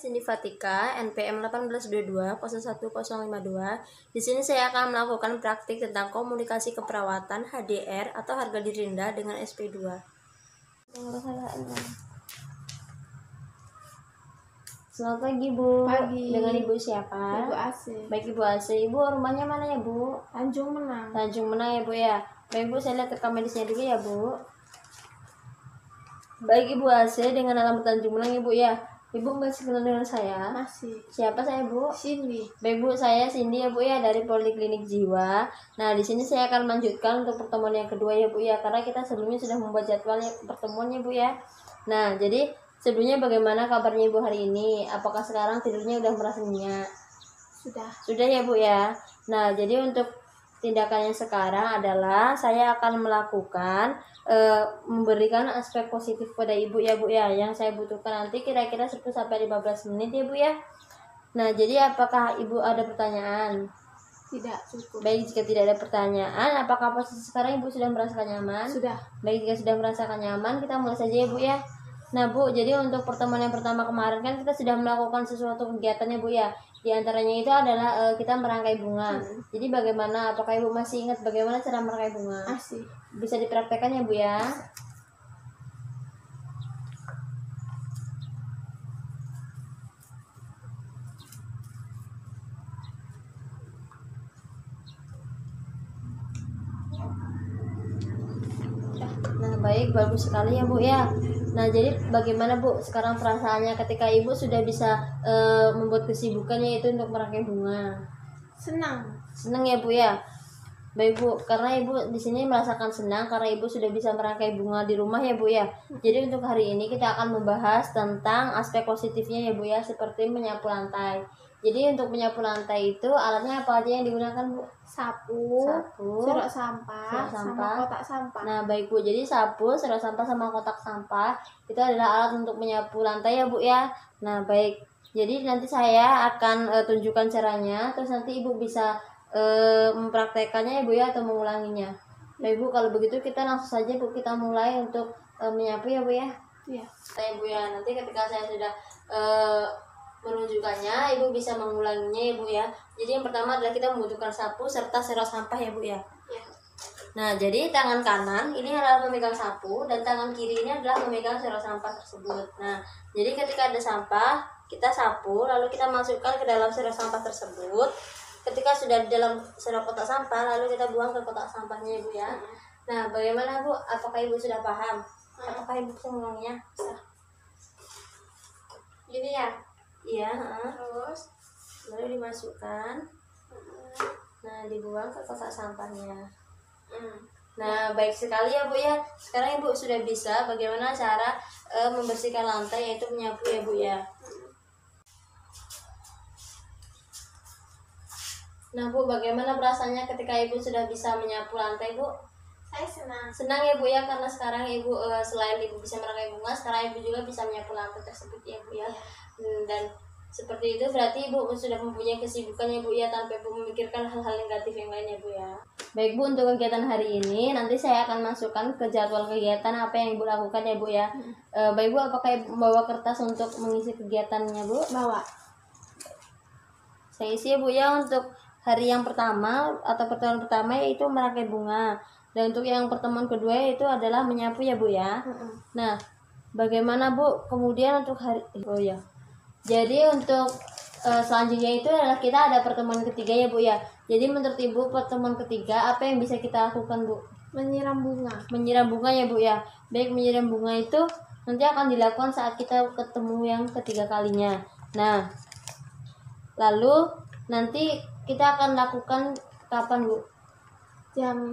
Cindy Fatika, NPM 1822 Di sini saya akan melakukan praktik tentang komunikasi keperawatan HDR atau harga diri rendah dengan SP2. Selamat pagi, Bu. Pagi. Dengan Ibu siapa? Ibu Asih. Baik, Ibu Asih. Ibu rumahnya mana ya, Bu? Tanjung Menang. Tanjung Menang ya, Bu ya. Baik, Bu, saya lihat rekam medisnya dulu ya, Bu. Baik, Ibu Asih, dengan alamat Tanjung Menang, Ibu ya. Ibu masih kenal dengan saya? Masih. Siapa saya, Bu? Cindy. Baik, Bu, saya Cindy ya, Bu ya, dari Poliklinik Jiwa. Nah, di sini saya akan melanjutkan untuk pertemuan yang kedua ya, Bu ya, karena kita sebelumnya sudah membuat jadwalnya pertemuannya, Bu ya. Nah, jadi sebelumnya bagaimana kabarnya Ibu hari ini? Apakah sekarang tidurnya udah merasa nyenyak? Sudah ya, Bu ya. Nah, jadi untuk tindakannya sekarang adalah saya akan melakukan memberikan aspek positif pada Ibu ya, Bu ya, yang saya butuhkan nanti kira-kira 10 sampai 15 menit ya, Bu ya. Nah, jadi apakah Ibu ada pertanyaan? Tidak cukup. Baik, jika tidak ada pertanyaan, apakah posisi sekarang Ibu sudah merasakan nyaman? Sudah. Baik, jika sudah merasakan nyaman, kita mulai saja ya, Bu ya. Nah, Bu, jadi untuk pertemuan yang pertama kemarin kan kita sudah melakukan sesuatu kegiatannya, Bu ya. Di antaranya itu adalah kita merangkai bunga. Jadi bagaimana? Apakah Ibu masih ingat bagaimana cara merangkai bunga? Masih. Bisa dipraktekkan ya, Bu ya. Nah, baik, bagus sekali ya, Bu ya. Nah, jadi bagaimana, Bu, sekarang perasaannya ketika Ibu sudah bisa membuat kesibukannya itu untuk merangkai bunga? Senang. Senang ya, Bu ya. Baik, Bu, karena Ibu di sini merasakan senang karena Ibu sudah bisa merangkai bunga di rumah ya, Bu ya. Jadi untuk hari ini kita akan membahas tentang aspek positifnya ya, Bu ya, seperti menyapu lantai. Jadi untuk menyapu lantai itu alatnya apa aja yang digunakan, Bu? Sapu, serok sampah, sama kotak sampah. Nah, baik, Bu. Jadi sapu, serok sampah sama kotak sampah itu adalah alat untuk menyapu lantai ya, Bu ya. Nah, baik. Jadi nanti saya akan tunjukkan caranya, terus nanti Ibu bisa mempraktekannya ya, Bu ya, atau mengulanginya. Baik, Bu, kalau begitu kita langsung saja, Bu, kita mulai untuk menyapu ya, Bu ya. Iya. Saya, Bu ya, nanti ketika saya sudah menunjukkannya, Ibu bisa mengulanginya ya, Bu ya. Jadi yang pertama adalah kita membutuhkan sapu serta serok sampah ya, Bu ya. Iya. Nah, jadi tangan kanan ini adalah memegang sapu dan tangan kiri ini adalah memegang serok sampah tersebut. Nah, jadi ketika ada sampah, kita sapu lalu kita masukkan ke dalam serok sampah tersebut. Ketika sudah di dalam serok kotak sampah, lalu kita buang ke kotak sampahnya, Ibu ya. Nah, bagaimana, Bu? Apakah Ibu sudah paham? Apakah Ibu bisa mengulanginya? Bisa. Gini ya. Iya, Terus lalu dimasukkan. Nah, dibuang ke kotak sampahnya. Nah, baik sekali ya, Bu ya. Sekarang Ibu sudah bisa bagaimana cara membersihkan lantai, yaitu menyapu ya, Bu ya. Nah, Bu, bagaimana perasaannya ketika Ibu sudah bisa menyapu lantai, Bu? saya senang. Senang ya, Bu ya, karena sekarang Ibu selain Ibu bisa merangkai bunga, sekarang Ibu juga bisa menyapu lantai tersebut ya, Bu ya. Dan seperti itu berarti Ibu sudah mempunyai kesibukan ya, Bu ya, tanpa Ibu memikirkan hal-hal negatif yang lain ya, Bu ya. Baik, Bu, untuk kegiatan hari ini nanti saya akan masukkan ke jadwal kegiatan apa yang Ibu lakukan ya, Bu ya. Baik, Bu, apakah Ibu membawa kertas untuk mengisi kegiatannya, Bu? Bawa. Saya isi ya, Bu ya, untuk hari yang pertama atau pertemuan pertama yaitu merangkai bunga. Dan untuk yang pertemuan kedua yaitu adalah menyapu ya, Bu ya. Nah, bagaimana, Bu, kemudian untuk hari jadi untuk selanjutnya itu adalah kita ada pertemuan ketiga ya, Bu ya. Jadi menurut Ibu pertemuan ketiga apa yang bisa kita lakukan, Bu? Menyiram bunga. Menyiram bunga ya, Bu ya. Baik, menyiram bunga itu nanti akan dilakukan saat kita ketemu yang ketiga kalinya. Nah, lalu nanti kita akan lakukan kapan, Bu?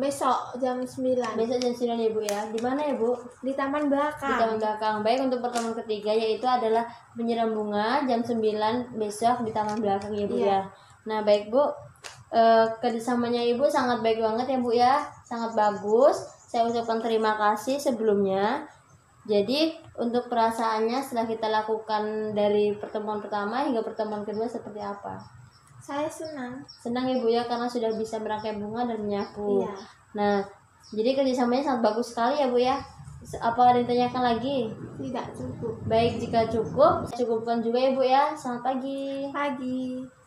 Besok jam 9. Besok jam 9 ya, Bu ya. Di mana ya, Bu? Di taman belakang. Di taman belakang. Baik, untuk pertemuan ketiga yaitu adalah menyiram bunga jam 9 besok di taman belakang ya, Bu ya. Nah, baik, Bu. Kerjasamanya Ibu sangat baik banget ya, Bu ya. Sangat bagus. Saya ucapkan terima kasih sebelumnya. Jadi untuk perasaannya setelah kita lakukan dari pertemuan pertama hingga pertemuan kedua seperti apa? Saya senang. Senang ya, Bu ya, karena sudah bisa merangkai bunga dan menyapu. Iya. Nah, jadi kerjasamanya sangat bagus sekali ya, Bu ya. Apa ada yang ditanyakan lagi? Tidak cukup. Baik, jika cukup, cukupkan juga ya Bu ya. Selamat pagi. Pagi.